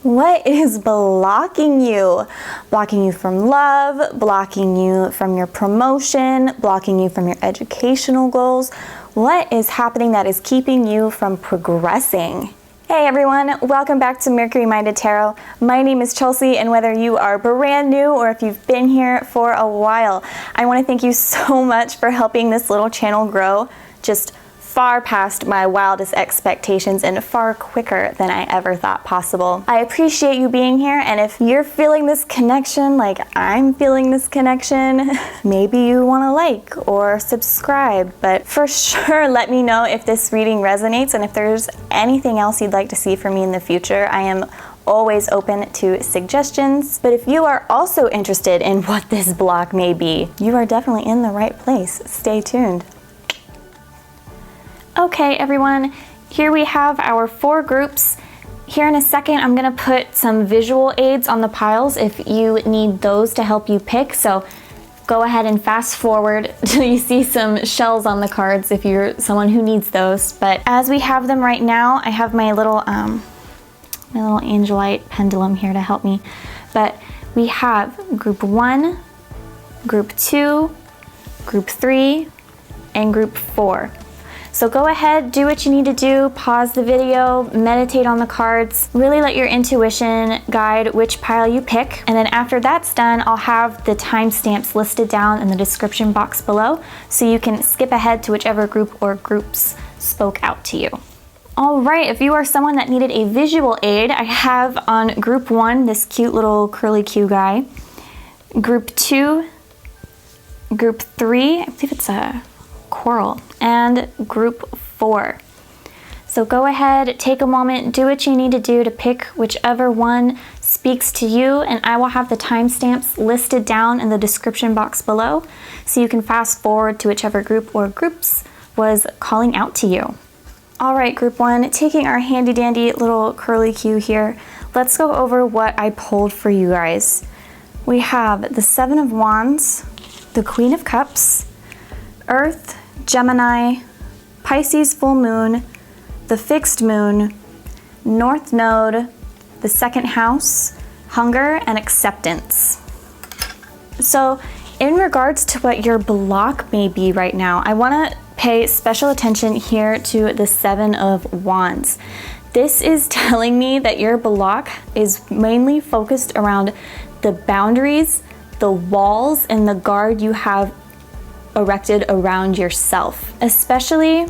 What is blocking you? Blocking you from love, blocking you from your promotion, blocking you from your educational goals. What is happening that is keeping you from progressing? Hey everyone, welcome back to Mercury Minded Tarot. My name is Chelsea, and whether you are brand new or if you've been here for a while, I want to thank you so much for helping this little channel grow just far past my wildest expectations and far quicker than I ever thought possible. I appreciate you being here, and if you're feeling this connection like I'm feeling this connection, maybe you want to like or subscribe, but for sure let me know if this reading resonates and if there's anything else you'd like to see from me in the future. I am always open to suggestions, but if you are also interested in what this block may be, you are definitely in the right place. Stay tuned. Okay everyone, here we have our 4 groups. Here in a second I'm going to put some visual aids on the piles if you need those to help you pick, so go ahead and fast forward till you see some shells on the cards if you're someone who needs those. But as we have them right now, I have my little angelite pendulum here to help me. But we have group 1, group 2, group 3, and group 4. So go ahead, do what you need to do, pause the video, meditate on the cards, really let your intuition guide which pile you pick. And then after that's done, I'll have the timestamps listed down in the description box below, so you can skip ahead to whichever group or groups spoke out to you. All right, if you are someone that needed a visual aid, I have on group 1 this cute little curly Q guy, group 2, group 3, I believe it's a coral, and group 4. So go ahead, take a moment, do what you need to do to pick whichever one speaks to you, and I will have the timestamps listed down in the description box below, so you can fast forward to whichever group or groups was calling out to you. All right, group 1, taking our handy dandy little curly Q here, let's go over what I pulled for you guys. We have the 7 of Wands, the Queen of Cups, Earth, Gemini, Pisces full moon, the fixed moon, North Node, the 2nd house, hunger, and acceptance. So in regards to what your block may be right now, I want to pay special attention here to the 7 of Wands. This is telling me that your block is mainly focused around the boundaries, the walls, and the guard you have erected around yourself, especially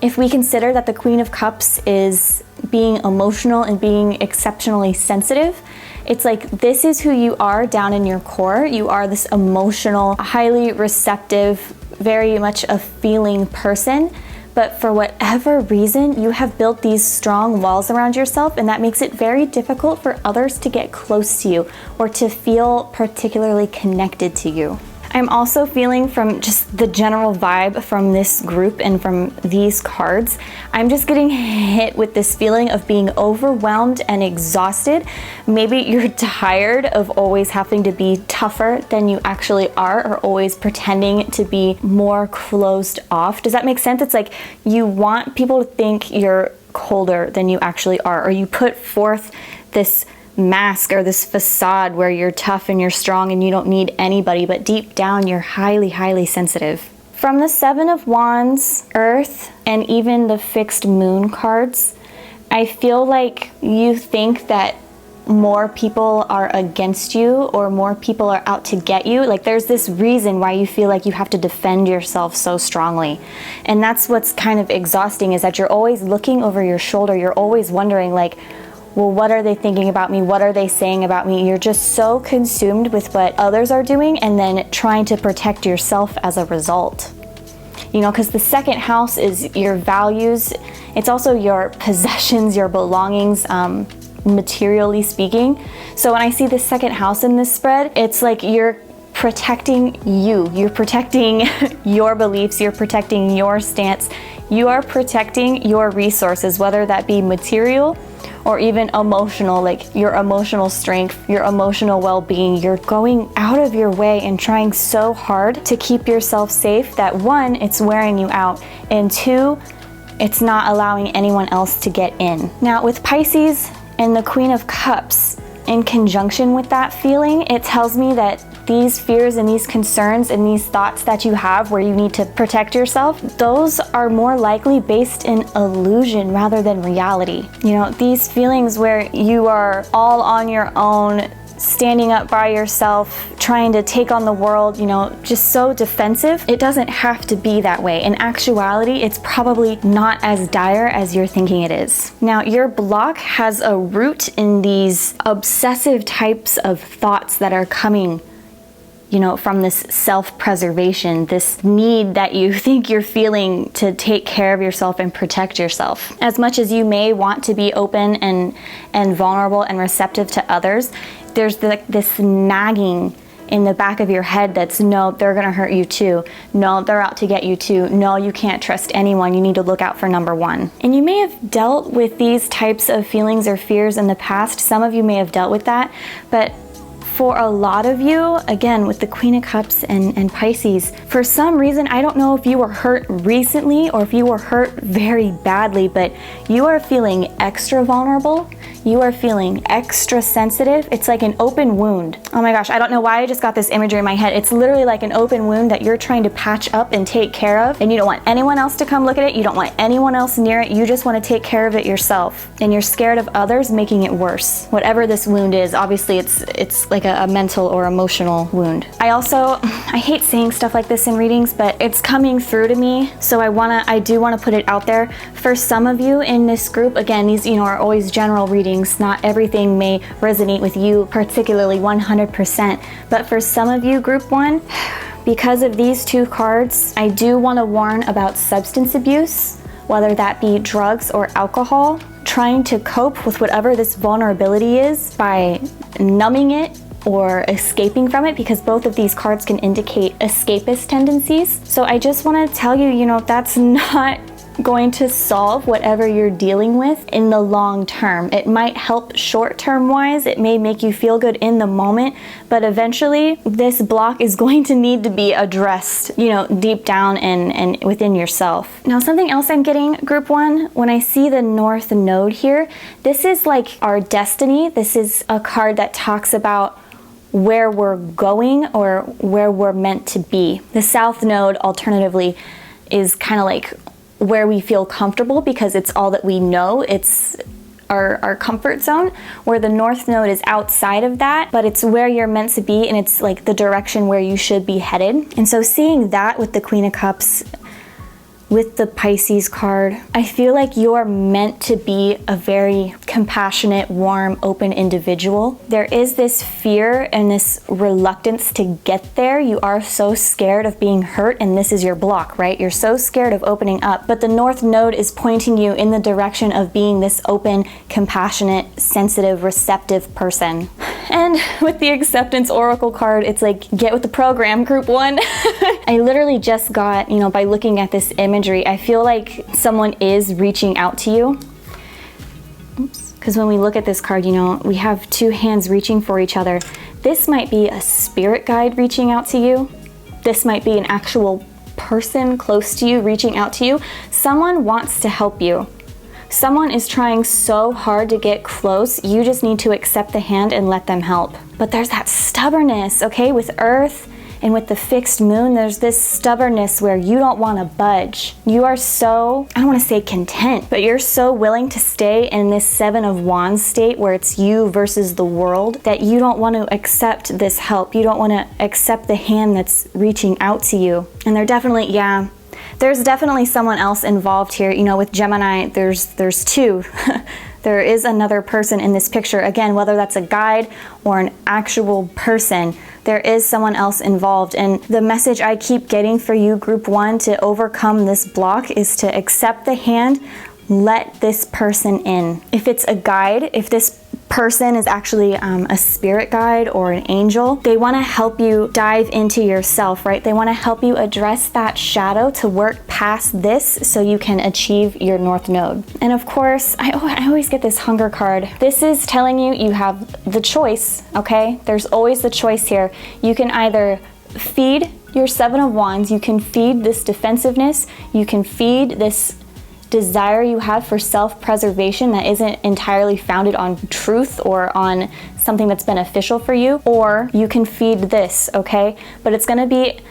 if we consider that the Queen of Cups is being emotional and being exceptionally sensitive. It's like this is who you are down in your core. You are this emotional, highly receptive, very much a feeling person, but for whatever reason you have built these strong walls around yourself, and that makes it very difficult for others to get close to you or to feel particularly connected to you. I'm also feeling, from just the general vibe from this group and from these cards, I'm just getting hit with this feeling of being overwhelmed and exhausted. Maybe you're tired of always having to be tougher than you actually are, or always pretending to be more closed off. Does that make sense? It's like you want people to think you're colder than you actually are, or you put forth this mask or this facade where you're tough and you're strong and you don't need anybody, but deep down you're highly, highly sensitive. From the 7 of Wands, Earth, and even the fixed moon cards, I feel like you think that more people are against you or more people are out to get you. Like there's this reason why you feel like you have to defend yourself so strongly. And that's what's kind of exhausting, is that you're always looking over your shoulder. You're always wondering like, well, what are they thinking about me? What are they saying about me? You're just so consumed with what others are doing and then trying to protect yourself as a result. You know, because the 2nd house is your values. It's also your possessions, your belongings, materially speaking. So when I see the 2nd house in this spread, it's like you're protecting you. You're protecting your beliefs. You're protecting your stance. You are protecting your resources, whether that be material or even emotional, like your emotional strength, your emotional well-being. You're going out of your way and trying so hard to keep yourself safe that 1, it's wearing you out, and 2, it's not allowing anyone else to get in. Now with Pisces, and the Queen of Cups in conjunction with that feeling, it tells me that these fears and these concerns and these thoughts that you have where you need to protect yourself, those are more likely based in illusion rather than reality. You know, these feelings where you are all on your own, standing up by yourself, trying to take on the world, you know, just so defensive. It doesn't have to be that way. In actuality, it's probably not as dire as you're thinking it is. Now, your block has a root in these obsessive types of thoughts that are coming, you know, from this self-preservation, this need that you think you're feeling to take care of yourself and protect yourself. As much as you may want to be open and vulnerable and receptive to others, there's this nagging in the back of your head that's, no, they're gonna hurt you too. No, they're out to get you too. No, you can't trust anyone. You need to look out for number one. And you may have dealt with these types of feelings or fears in the past. Some of you may have dealt with that, but for a lot of you, again, with the Queen of Cups and Pisces, for some reason, I don't know if you were hurt recently or if you were hurt very badly, but you are feeling extra vulnerable. You are feeling extra sensitive. It's like an open wound. Oh my gosh, I don't know why I just got this imagery in my head. It's literally like an open wound that you're trying to patch up and take care of, and you don't want anyone else to come look at it. You don't want anyone else near it. You just want to take care of it yourself. And you're scared of others making it worse. Whatever this wound is, obviously it's like a mental or emotional wound. I hate saying stuff like this in readings, but it's coming through to me, so I do want to put it out there. For some of you in this group, again, these, you know, are always general readings. Not everything may resonate with you particularly 100%, but for some of you, group one, because of these two cards, I do want to warn about substance abuse, whether that be drugs or alcohol, trying to cope with whatever this vulnerability is by numbing it or escaping from it, because both of these cards can indicate escapist tendencies. So I just want to tell you, you know, that's not going to solve whatever you're dealing with in the long term. It might help short-term wise, it may make you feel good in the moment, but eventually this block is going to need to be addressed, you know, deep down and within yourself. Now, something else I'm getting, group one, when I see the North Node here, this is like our destiny. This is a card that talks about where we're going or where we're meant to be. The South Node, alternatively, is kind of like where we feel comfortable because it's all that we know. It's our comfort zone, where the North Node is outside of that, but it's where you're meant to be, and it's like the direction where you should be headed. And so seeing that with the Queen of Cups, with the Pisces card, I feel like you're meant to be a very compassionate, warm, open individual. There is this fear and this reluctance to get there. You are so scared of being hurt, and this is your block, right? You're so scared of opening up, but the North Node is pointing you in the direction of being this open, compassionate, sensitive, receptive person. And with the Acceptance Oracle card, it's like, get with the program, group one. I literally just got, you know, by looking at this imagery, I feel like someone is reaching out to you. Oops. Because when we look at this card, you know, we have two hands reaching for each other. This might be a spirit guide reaching out to you. This might be an actual person close to you reaching out to you. Someone wants to help you. Someone is trying so hard to get close, you just need to accept the hand and let them help. But there's that stubbornness, okay? With Earth and with the fixed moon, there's this stubbornness where you don't want to budge. You are so, I don't want to say content, but you're so willing to stay in this Seven of Wands state where it's you versus the world, that you don't want to accept this help. You don't want to accept the hand that's reaching out to you. And they're definitely, there's definitely someone else involved here. You know, with Gemini, there's two. There is another person in this picture. Again, whether that's a guide or an actual person, there is someone else involved. And the message I keep getting for you, group one, to overcome this block is to accept the hand, let this person in. If it's a guide, if this person is actually a spirit guide or an angel, they want to help you dive into yourself, right? They want to help you address that shadow to work past this so you can achieve your North Node. And of course, I always get this Hunger card. This is telling you you have the choice, okay? There's always the choice here. You can either feed your Seven of Wands, you can feed this defensiveness, you can feed this desire you have for self-preservation that isn't entirely founded on truth or on something that's beneficial for you, or you can feed this, okay? But it's gonna be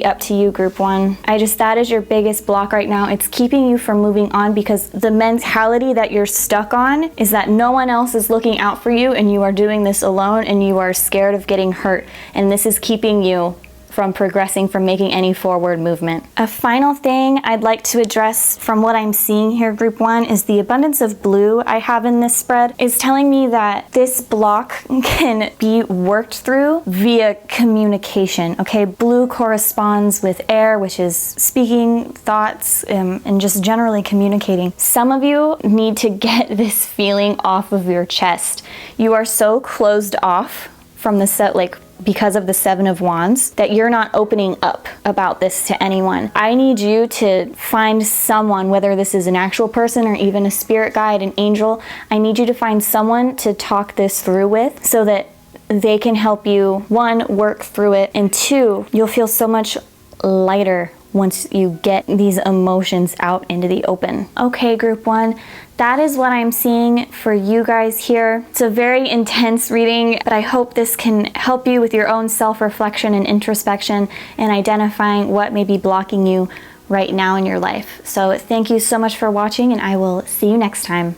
up to you, group one. That is your biggest block right now. It's keeping you from moving on because the mentality that you're stuck on is that no one else is looking out for you and you are doing this alone and you are scared of getting hurt. And this is keeping you from progressing, from making any forward movement. A final thing I'd like to address from what I'm seeing here, group one, is the abundance of blue I have in this spread is telling me that this block can be worked through via communication, okay? Blue corresponds with air, which is speaking thoughts and just generally communicating. Some of you need to get this feeling off of your chest. You are so closed off from the set, because of the Seven of Wands, that you're not opening up about this to anyone. I need you to find someone, whether this is an actual person or even a spirit guide, an angel. I need you to find someone to talk this through with so that they can help you, one, work through it, and two, you'll feel so much lighter once you get these emotions out into the open. Okay, group one, that is what I'm seeing for you guys here. It's a very intense reading, but I hope this can help you with your own self-reflection and introspection and identifying what may be blocking you right now in your life. So thank you so much for watching, and I will see you next time.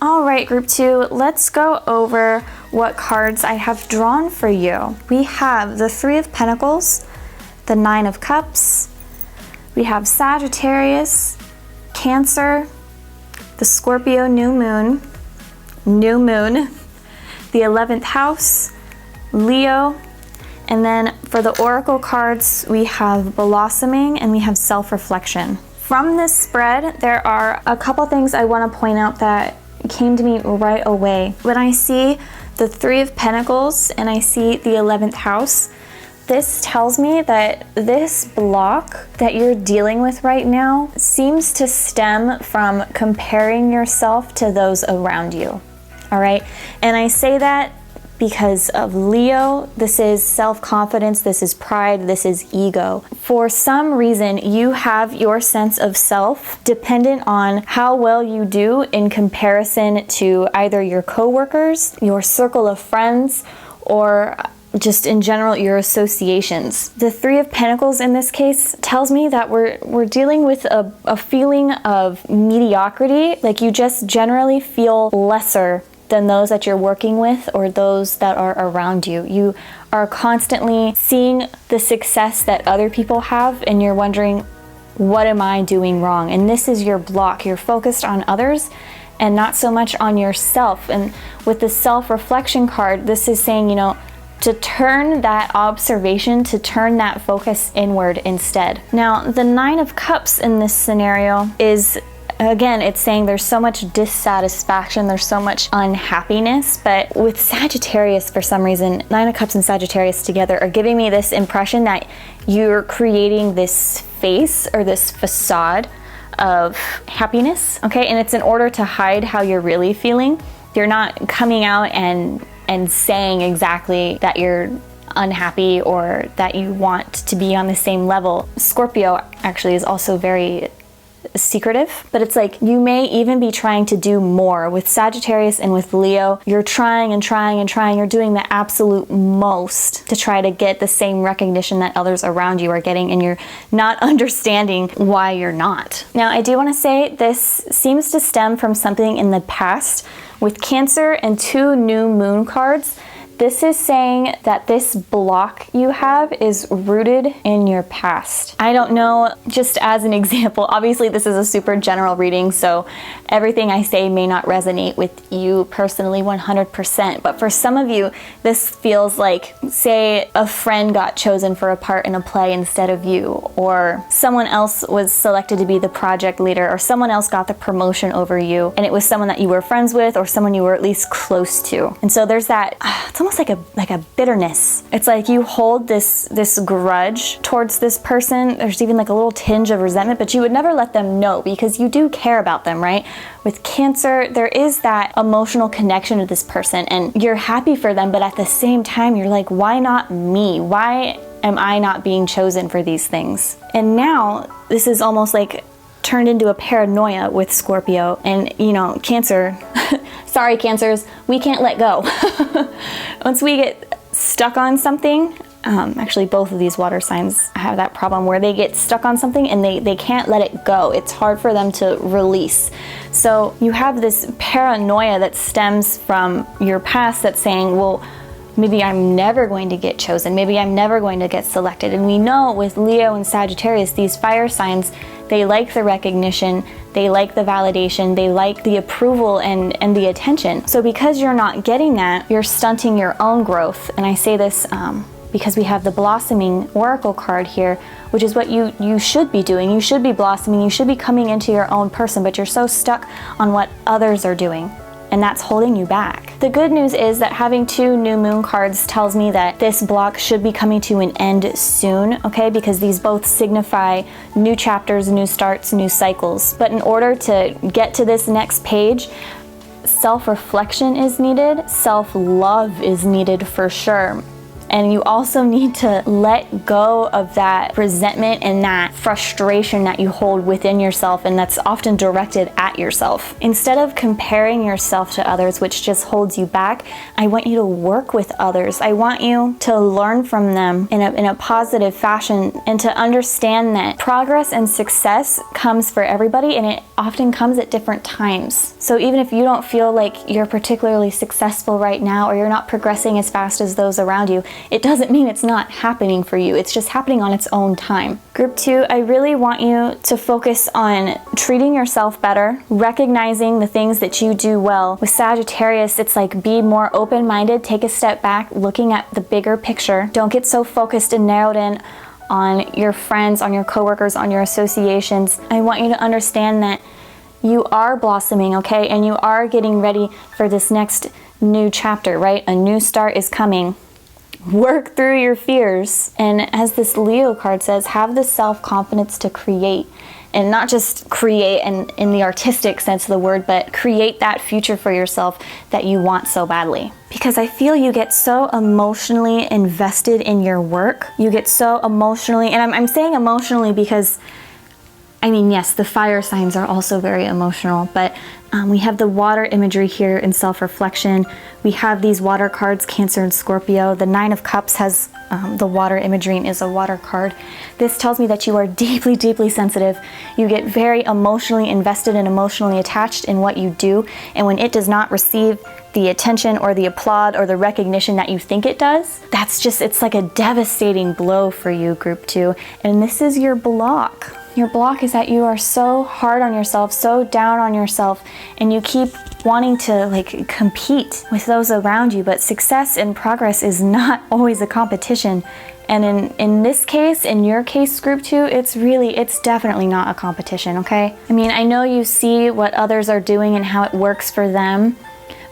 All right, group two, let's go over what cards I have drawn for you. We have the Three of Pentacles, the Nine of Cups, we have Sagittarius, Cancer, the Scorpio new moon, the 11th house, Leo, and then for the oracle cards, we have blossoming and we have self-reflection. From this spread, there are a couple things I want to point out that came to me right away. When I see the Three of Pentacles and I see the 11th house, this tells me that this block that you're dealing with right now seems to stem from comparing yourself to those around you, all right? And I say that because of Leo. This is self-confidence, this is pride, this is ego. For some reason, you have your sense of self dependent on how well you do in comparison to either your coworkers, your circle of friends, or just in general your associations. The Three of Pentacles in this case tells me that we're dealing with a feeling of mediocrity, like you just generally feel lesser than those that you're working with or those that are around you. You are constantly seeing the success that other people have and you're wondering, what am I doing wrong? And this is your block. You're focused on others and not so much on yourself. And with the self-reflection card, this is saying, to turn that observation, to turn that focus inward instead. Now, the Nine of Cups in this scenario is, again, it's saying there's so much dissatisfaction, there's so much unhappiness, but with Sagittarius, for some reason, Nine of Cups and Sagittarius together are giving me this impression that you're creating this face or this facade of happiness, okay? And it's in order to hide how you're really feeling. You're not coming out and saying exactly that you're unhappy or that you want to be on the same level. Scorpio actually is also very secretive, but it's like you may even be trying to do more. With Sagittarius and with Leo, you're trying and trying and trying. You're doing the absolute most to try to get the same recognition that others around you are getting, and you're not understanding why you're not. Now, I do want to say this seems to stem from something in the past. With Cancer and two new moon cards, this is saying that this block you have is rooted in your past. I don't know, just as an example, obviously this is a super general reading, so everything I say may not resonate with you personally 100%, but for some of you, this feels like, say, a friend got chosen for a part in a play instead of you, or someone else was selected to be the project leader, or someone else got the promotion over you, and it was someone that you were friends with, or someone you were at least close to. And so there's that, it's almost like a bitterness. It's like you hold this grudge towards this person. There's even like a little tinge of resentment, but you would never let them know because you do care about them, right? With Cancer, there is that emotional connection to this person and you're happy for them, but at the same time, you're like, why not me? Why am I not being chosen for these things? And now this is almost like turned into a paranoia with Scorpio. And you know, Cancer, sorry Cancers, we can't let go. Once we get stuck on something, actually both of these water signs have that problem where they get stuck on something and they can't let it go. It's hard for them to release. So you have this paranoia that stems from your past that's saying, well, maybe I'm never going to get chosen. Maybe I'm never going to get selected. And we know with Leo and Sagittarius, these fire signs, they like the recognition, they like the validation, they like the approval and the attention. So because you're not getting that, you're stunting your own growth. And I say this because we have the blossoming oracle card here, which is what you should be doing. You should be blossoming, you should be coming into your own person, but you're so stuck on what others are doing, and that's holding you back. The good news is that having 2 new moon cards tells me that this block should be coming to an end soon, okay? Because these both signify new chapters, new starts, new cycles. But in order to get to this next page, self-reflection is needed, self-love is needed for sure. And you also need to let go of that resentment and that frustration that you hold within yourself, and that's often directed at yourself. Instead of comparing yourself to others, which just holds you back, I want you to work with others. I want you to learn from them in a positive fashion, and to understand that progress and success comes for everybody, and it often comes at different times. So even if you don't feel like you're particularly successful right now, or you're not progressing as fast as those around you, it doesn't mean it's not happening for you. It's just happening on its own time. Group 2, I really want you to focus on treating yourself better, recognizing the things that you do well. With Sagittarius, it's like be more open-minded, take a step back, looking at the bigger picture. Don't get so focused and narrowed in on your friends, on your coworkers, on your associations. I want you to understand that you are blossoming, okay? And you are getting ready for this next new chapter, right? A new start is coming. Work through your fears. And as this Leo card says, have the self-confidence to create. And not just create in the artistic sense of the word, but create that future for yourself that you want so badly. Because I feel you get so emotionally invested in your work. You get so emotionally, and I'm saying emotionally because, I mean, yes, the fire signs are also very emotional, but we have the water imagery here in self-reflection. We have these water cards, Cancer and Scorpio. The 9 of Cups has the water imagery and is a water card. This tells me that you are deeply, deeply sensitive. You get very emotionally invested and emotionally attached in what you do. And when it does not receive the attention or the applaud or the recognition that you think it does, that's just, it's like a devastating blow for you, Group 2. And this is your block. Your block is that you are so hard on yourself, so down on yourself, and you keep wanting to like compete with those around you, but success and progress is not always a competition. And in this case, in your case, Group 2, it's definitely not a competition, okay? I mean, I know you see what others are doing and how it works for them,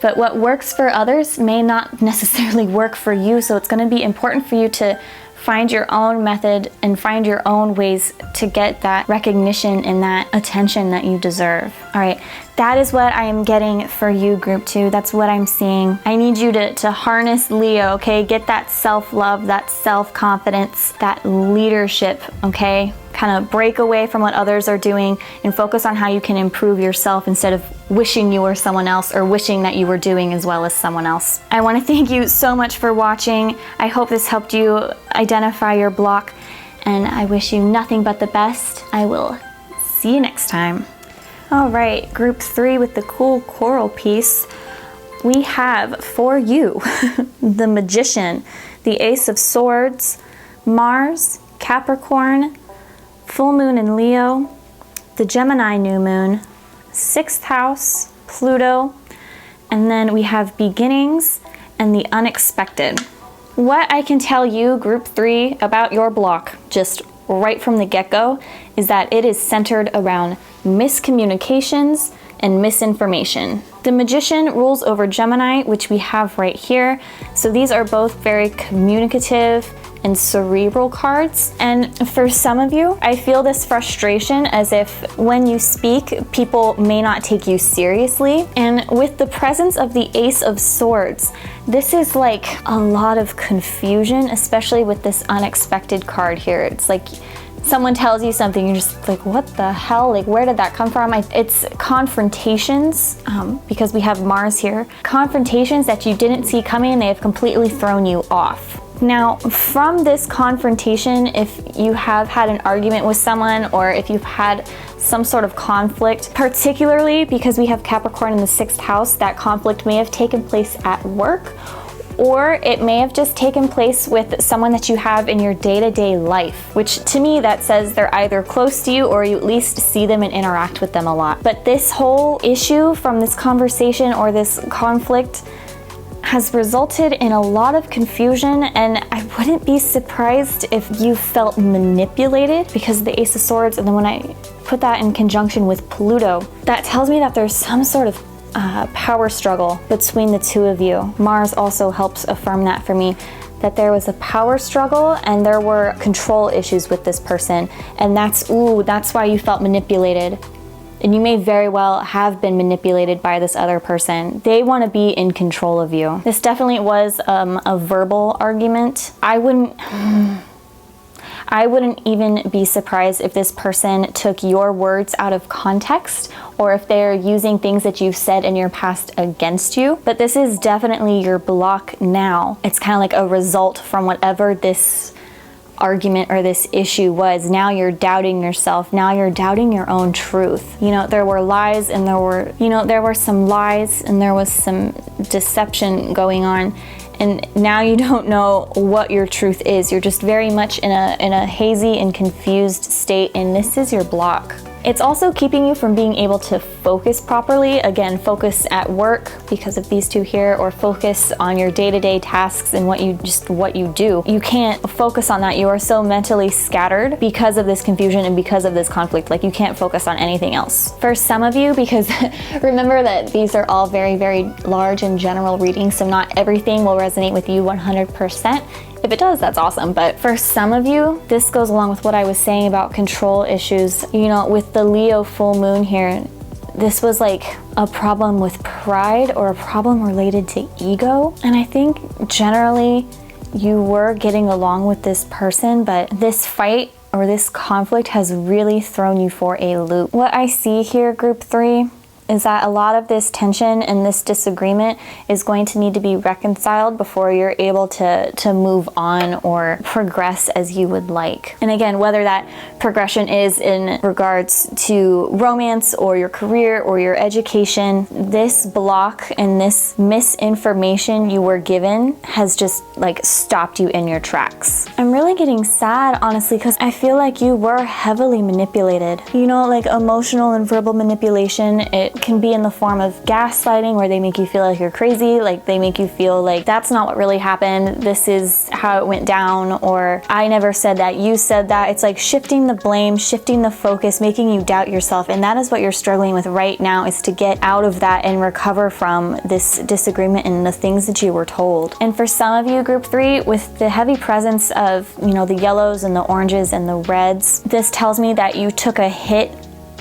but what works for others may not necessarily work for you, so it's gonna be important for you to find your own method and find your own ways to get that recognition and that attention that you deserve. All right, that is what I am getting for you, Group 2. That's what I'm seeing. I need you to harness Leo, okay? Get that self-love, that self-confidence, that leadership, okay? Kind of break away from what others are doing and focus on how you can improve yourself instead of wishing you were someone else or wishing that you were doing as well as someone else. I want to thank you so much for watching. I hope this helped you identify your block, and I wish you nothing but the best. I will see you next time. All right, Group 3 with the cool coral piece. We have for you the Magician, the Ace of Swords, Mars, Capricorn, Full Moon in Leo, the Gemini New Moon, 6th House, Pluto, and then we have Beginnings and the Unexpected. What I can tell you, Group 3, about your block, just right from the get-go, is that it is centered around miscommunications and misinformation. The Magician rules over Gemini, which we have right here. So these are both very communicative and cerebral cards. And for some of you, I feel this frustration as if when you speak, people may not take you seriously. And with the presence of the Ace of Swords, this is like a lot of confusion, especially with this unexpected card here. It's like someone tells you something, you're just like, what the hell? Like, where did that come from? It's confrontations, because we have Mars here. Confrontations that you didn't see coming, and they have completely thrown you off. Now, from this confrontation, if you have had an argument with someone, or if you've had some sort of conflict, particularly because we have Capricorn in the 6th house, that conflict may have taken place at work, or it may have just taken place with someone that you have in your day-to-day life, which to me that says they're either close to you or you at least see them and interact with them a lot. But this whole issue from this conversation or this conflict has resulted in a lot of confusion, and I wouldn't be surprised if you felt manipulated because of the Ace of Swords. And then when I put that in conjunction with Pluto, that tells me that there's some sort of power struggle between the two of you. Mars also helps affirm that for me, that there was a power struggle and there were control issues with this person, and that's why you felt manipulated. And you may very well have been manipulated by this other person. They want to be in control of you. This definitely was a verbal argument. I wouldn't even be surprised if this person took your words out of context, or if they're using things that you've said in your past against you. But this is definitely your block now. It's kind of like a result from whatever this argument or this issue was. Now you're doubting yourself. Now you're doubting your own truth. You know, there were lies, and there were some lies, and there was some deception going on. And now you don't know what your truth is. You're just very much in a hazy and confused state, and this is your block. It's also keeping you from being able to focus properly. Again, focus at work because of these two here, or focus on your day-to-day tasks and what you do. You can't focus on that. You are so mentally scattered because of this confusion and because of this conflict. Like, you can't focus on anything else. For some of you, because remember that these are all very, very large and general readings, so not everything will resonate with you 100%. If it does, that's awesome. But for some of you, this goes along with what I was saying about control issues. You know, with the Leo full moon here, this was like a problem with pride or a problem related to ego. And I think generally you were getting along with this person, but this fight or this conflict has really thrown you for a loop. What I see here, group 3, is that a lot of this tension and this disagreement is going to need to be reconciled before you're able to move on or progress as you would like. And again, whether that progression is in regards to romance or your career or your education, this block and this misinformation you were given has just like stopped you in your tracks. I'm really getting sad, honestly, because I feel like you were heavily manipulated. You know, like emotional and verbal manipulation, it can be in the form of gaslighting, where they make you feel like you're crazy, like they make you feel like that's not what really happened, this is how it went down, or I never said that, you said that. It's like shifting the blame, shifting the focus, making you doubt yourself. And that is what you're struggling with right now, is to get out of that and recover from this disagreement and the things that you were told. And for some of you, group 3, with the heavy presence of, you know, the yellows and the oranges and the reds, this tells me that you took a hit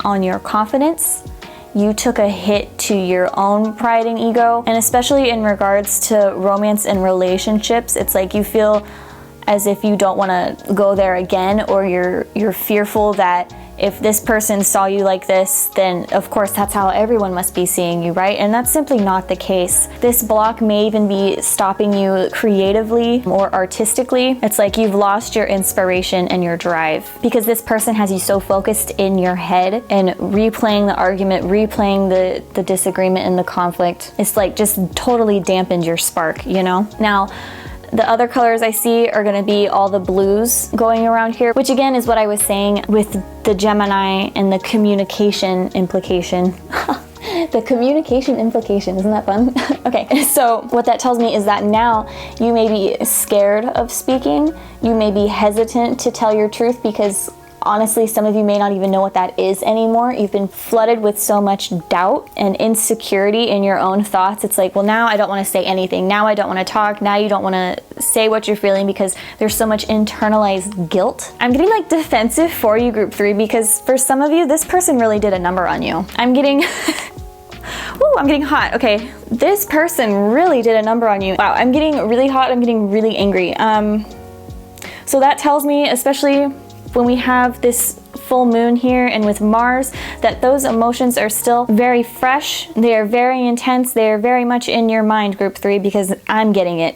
on your confidence. You took a hit to your own pride and ego, and especially in regards to romance and relationships, it's like you feel as if you don't want to go there again, or you're fearful that if this person saw you like this, then of course that's how everyone must be seeing you, right? And that's simply not the case. This block may even be stopping you creatively or artistically. It's like you've lost your inspiration and your drive because this person has you so focused in your head and replaying the argument, replaying the disagreement and the conflict. It's like just totally dampened your spark, you know? Now, the other colors I see are going to be all the blues going around here, which again is what I was saying with the Gemini and the communication implication. The communication implication, isn't that fun? Okay, so what that tells me is that now you may be scared of speaking, you may be hesitant to tell your truth because honestly, some of you may not even know what that is anymore. You've been flooded with so much doubt and insecurity in your own thoughts. It's like, well, now I don't want to say anything. Now I don't want to talk. Now you don't want to say what you're feeling because there's so much internalized guilt. I'm getting like defensive for you, group 3, because for some of you, this person really did a number on you. I'm getting... Ooh, I'm getting hot. Okay, this person really did a number on you. Wow, I'm getting really hot. I'm getting really angry. So that tells me, especially when we have this full moon here and with Mars, that those emotions are still very fresh. They are very intense. They are very much in your mind, group 3, because I'm getting it.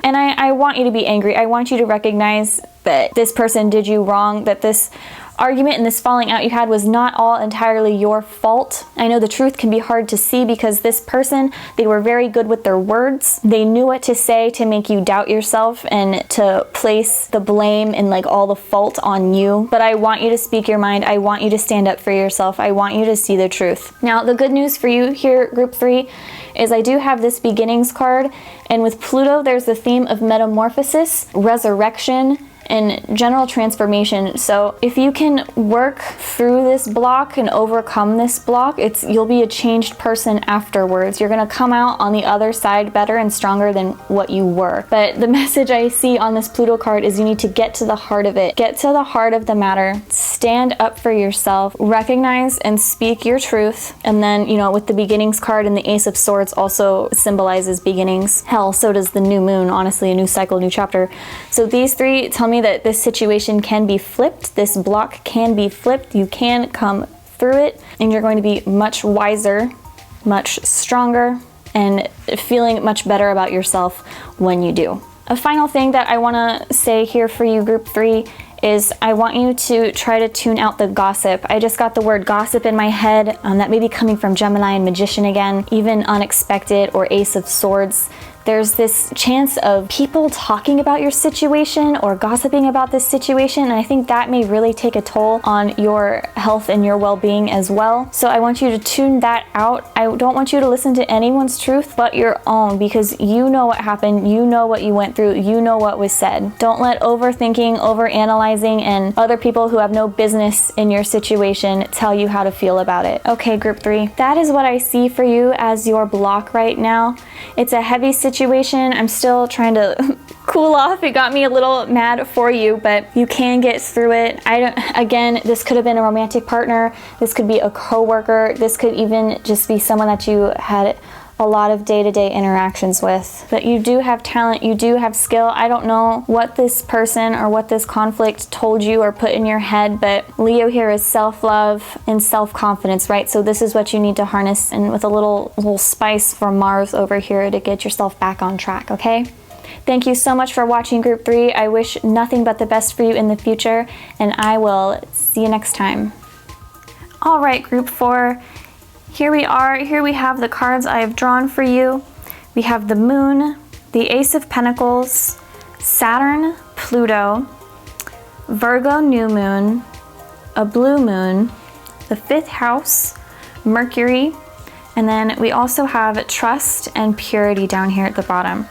And I want you to be angry. I want you to recognize that this person did you wrong, that this argument and this falling out you had was not all entirely your fault. I know the truth can be hard to see because this person, they were very good with their words. They knew what to say to make you doubt yourself and to place the blame and like all the fault on you. But I want you to speak your mind. I want you to stand up for yourself. I want you to see the truth. Now, the good news for you here, group 3, is I do have this beginnings card, and with Pluto, there's the theme of metamorphosis, resurrection, and general transformation. So if you can work through this block and overcome this block, you'll be a changed person afterwards. You're gonna come out on the other side better and stronger than what you were. But the message I see on this Pluto card is you need to get to the heart of it. Get to the heart of the matter. Stand up for yourself. Recognize and speak your truth. And then, you know, with the beginnings card and the Ace of Swords also symbolizes beginnings. Hell, so does the new moon, honestly, a new cycle, new chapter. So these three tell me that this situation can be flipped. This block can be flipped. You can come through it, and you're going to be much wiser, much stronger, and feeling much better about yourself when you do. A final thing that I want to say here for you, group 3, is I want you to try to tune out the gossip. I just got the word gossip in my head. That may be coming from Gemini and Magician again, even unexpected or Ace of Swords. There's this chance of people talking about your situation or gossiping about this situation, and I think that may really take a toll on your health and your well-being as well. So I want you to tune that out. I don't want you to listen to anyone's truth but your own, because you know what happened, you know what you went through, you know what was said. Don't let overthinking, overanalyzing, and other people who have no business in your situation tell you how to feel about it. Okay, group 3, that is what I see for you as your block right now. It's a heavy situation. I'm still trying to cool off. It got me a little mad for you, but you can get through it. Again, this could have been a romantic partner. This could be a coworker. This could even just be someone that you had a lot of day-to-day interactions with. But you do have talent, you do have skill. I don't know what this person or what this conflict told you or put in your head, but Leo here is self-love and self-confidence, right? So this is what you need to harness, and with a little spice from Mars over here to get yourself back on track, okay? Thank you so much for watching, group 3. I wish nothing but the best for you in the future, and I will see you next time. All right, group 4. Here we are. Here we have the cards I have drawn for you. We have the Moon, the Ace of Pentacles, Saturn, Pluto, Virgo new moon, a blue moon, the 5th house, Mercury, and then we also have trust and purity down here at the bottom.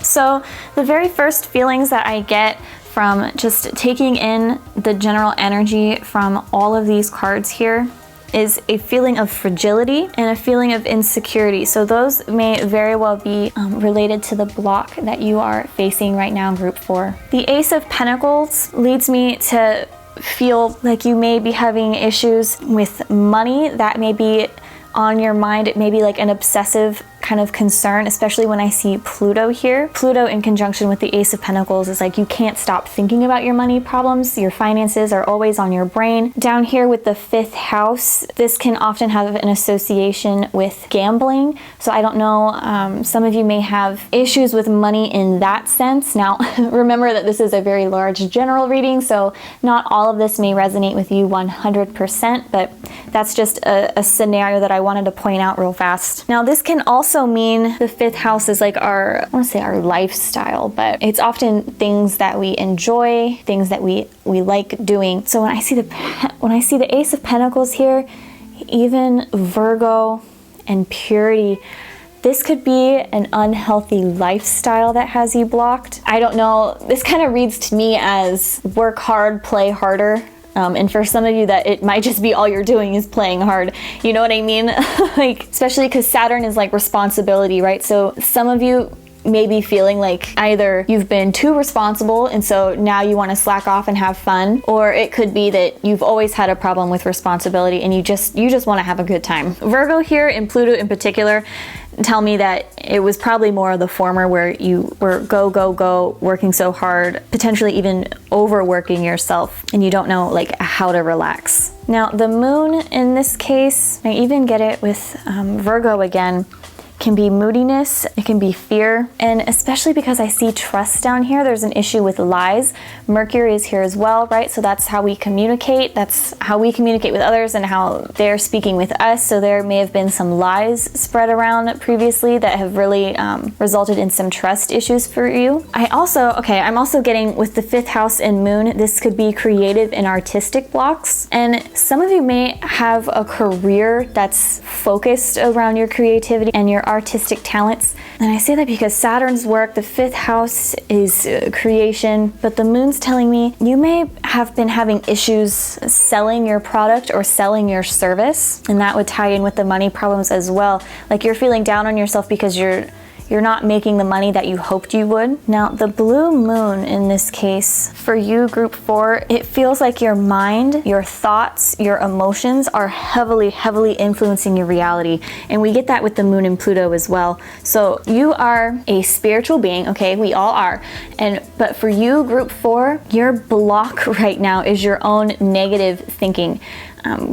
So the very first feelings that I get from just taking in the general energy from all of these cards here is a feeling of fragility and a feeling of insecurity. So those may very well be related to the block that you are facing right now, group 4. The Ace of Pentacles leads me to feel like you may be having issues with money. That may be on your mind. It may be like an obsessive kind of concern, especially when I see Pluto here. Pluto in conjunction with the Ace of Pentacles is like you can't stop thinking about your money problems. Your finances are always on your brain. Down here with the 5th house, this can often have an association with gambling. So I don't know, some of you may have issues with money in that sense. Now, remember that this is a very large general reading, so not all of this may resonate with you 100%, but that's just a scenario that I wanted to point out real fast. Now, this can also mean the 5th house is like our, I want to say our lifestyle, but it's often things that we enjoy, things that we like doing. So when I see the Ace of Pentacles here, even Virgo and purity, this could be an unhealthy lifestyle that has you blocked. I don't know, this kind of reads to me as work hard, play harder. And for some of you that it might just be all you're doing is playing hard. You know what I mean? Like, especially because Saturn is like responsibility, right? So some of you may be feeling like either you've been too responsible and so now you want to slack off and have fun, or it could be that you've always had a problem with responsibility and you just want to have a good time. Virgo here and Pluto in particular, tell me that it was probably more of the former, where you were go, working so hard, potentially even overworking yourself, and you don't know like how to relax. Now the moon in this case, I even get it with Virgo again, can be moodiness, it can be fear, and especially because I see trust down here, there's an issue with lies. Mercury is here as well, right? So that's how we communicate. That's how we communicate with others and how they're speaking with us. So there may have been some lies spread around previously that have really resulted in some trust issues for you. I'm also getting with the 5th house and moon, this could be creative and artistic blocks. And some of you may have a career that's focused around your creativity and your artistic talents. And I say that because Saturn's work, the 5th house is creation, but the moon's telling me you may have been having issues selling your product or selling your service, and that would tie in with the money problems as well. Like you're feeling down on yourself because you're not making the money that you hoped you would. Now, the blue moon in this case, for you, group 4, it feels like your mind, your thoughts, your emotions are heavily influencing your reality. And we get that with the moon and Pluto as well. So you are a spiritual being, okay? We all are. But for you, group 4, your block right now is your own negative thinking.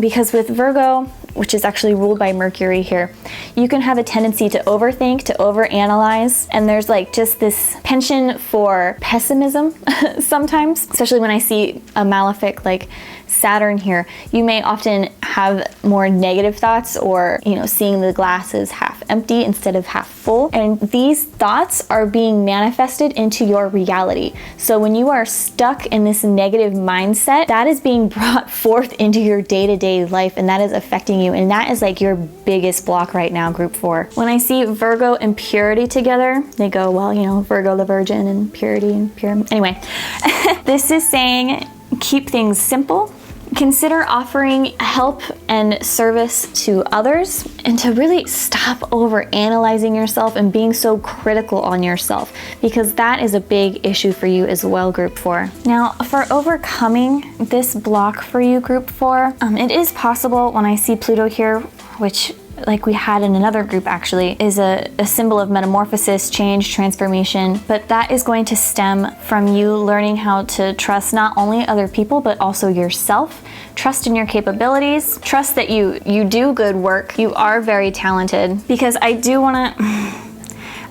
Because with Virgo, which is actually ruled by Mercury here, you can have a tendency to overthink, to overanalyze, and there's like just this penchant for pessimism sometimes, especially when I see a malefic like Saturn here. You may often have more negative thoughts, or seeing the glass as half empty instead of half full, and these thoughts are being manifested into your reality. So when you are stuck in this negative mindset, that is being brought forth into your day-to-day life, and that is affecting you, and that is like your biggest block right now, group 4. When I see Virgo and purity together, they go, well, Virgo the virgin and purity and pure. Anyway, this is saying keep things simple. Consider offering help and service to others, and to really stop over analyzing yourself and being so critical on yourself, because that is a big issue for you as well, group 4. Now, for overcoming this block for you, group 4, it is possible when I see Pluto here, which like we had in another group actually, is a symbol of metamorphosis, change, transformation, but that is going to stem from you learning how to trust not only other people, but also yourself. Trust in your capabilities, trust that you do good work, you are very talented, because I do want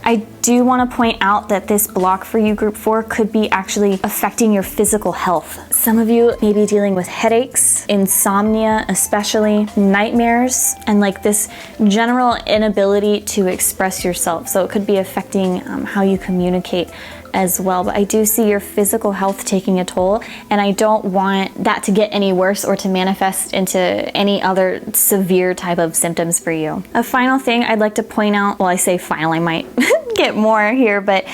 to point out that this block for you, group 4, could be actually affecting your physical health. Some of you may be dealing with headaches, insomnia, especially nightmares, and like this general inability to express yourself. So it could be affecting how you communicate as well. But I do see your physical health taking a toll, and I don't want that to get any worse or to manifest into any other severe type of symptoms for you. A final thing I'd like to point out, well, I say final, I might get more here, but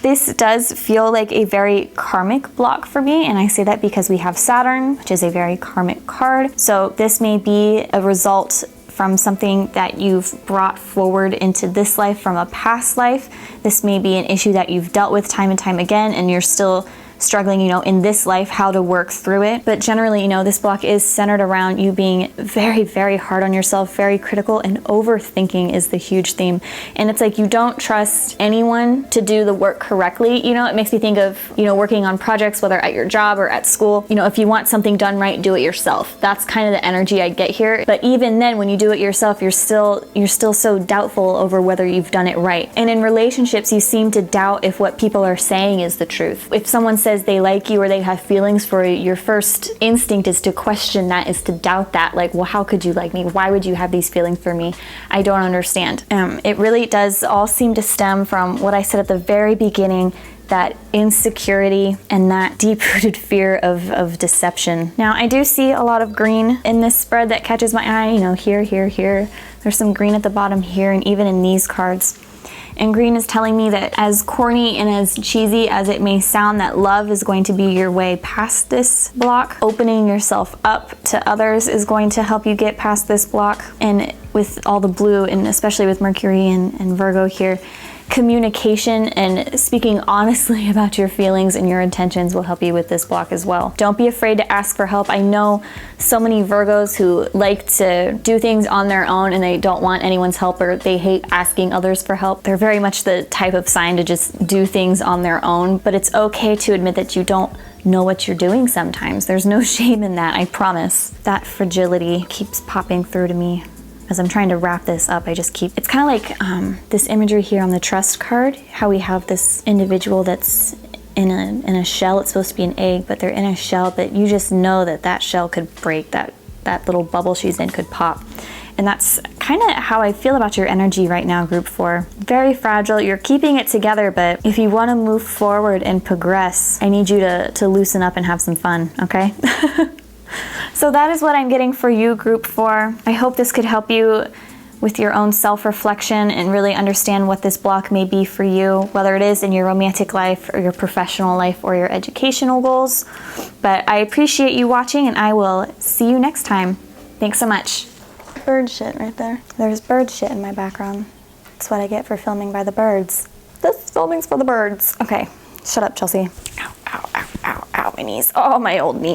this does feel like a very karmic block for me, and I say that because we have Saturn, which is a very karmic card. So this may be a result from something that you've brought forward into this life from a past life. This may be an issue that you've dealt with time and time again, and you're still struggling, in this life, how to work through it. But generally, this block is centered around you being very, very hard on yourself, very critical, and overthinking is the huge theme. And it's like you don't trust anyone to do the work correctly. It makes me think of, working on projects, whether at your job or at school. If you want something done right, do it yourself. That's kind of the energy I get here. But even then, when you do it yourself, you're still so doubtful over whether you've done it right. And in relationships, you seem to doubt if what people are saying is the truth. If someone says they like you or they have feelings for you, your first instinct is to question that, is to doubt that. Like, well, how could you like me? Why would you have these feelings for me? I don't understand. It really does all seem to stem from what I said at the very beginning, that insecurity and that deep-rooted fear of deception. Now, I do see a lot of green in this spread that catches my eye, here. There's some green at the bottom here, and even in these cards. And green is telling me that, as corny and as cheesy as it may sound, that love is going to be your way past this block. Opening yourself up to others is going to help you get past this block. And with all the blue, and especially with Mercury and Virgo here, communication and speaking honestly about your feelings and your intentions will help you with this block as well. Don't be afraid to ask for help. I know so many Virgos who like to do things on their own and they don't want anyone's help, or they hate asking others for help. They're very much the type of sign to just do things on their own, but it's okay to admit that you don't know what you're doing sometimes. There's no shame in that, I promise. That fragility keeps popping through to me. As I'm trying to wrap this up, I just keep, it's kind of like this imagery here on the trust card, how we have this individual that's in a shell. It's supposed to be an egg, but they're in a shell, but you just know that that shell could break, that little bubble she's in could pop. And that's kind of how I feel about your energy right now, group 4. Very fragile, you're keeping it together, but if you want to move forward and progress, I need you to loosen up and have some fun, okay? So that is what I'm getting for you, group 4. I hope this could help you with your own self-reflection and really understand what this block may be for you, whether it is in your romantic life or your professional life or your educational goals. But I appreciate you watching, and I will see you next time. Thanks so much. Bird shit right there. There's bird shit in my background. That's what I get for filming by the birds. This filming's for the birds. Okay, shut up, Chelsea. Ow, ow, ow, ow, ow, my knees. Oh, my old knees.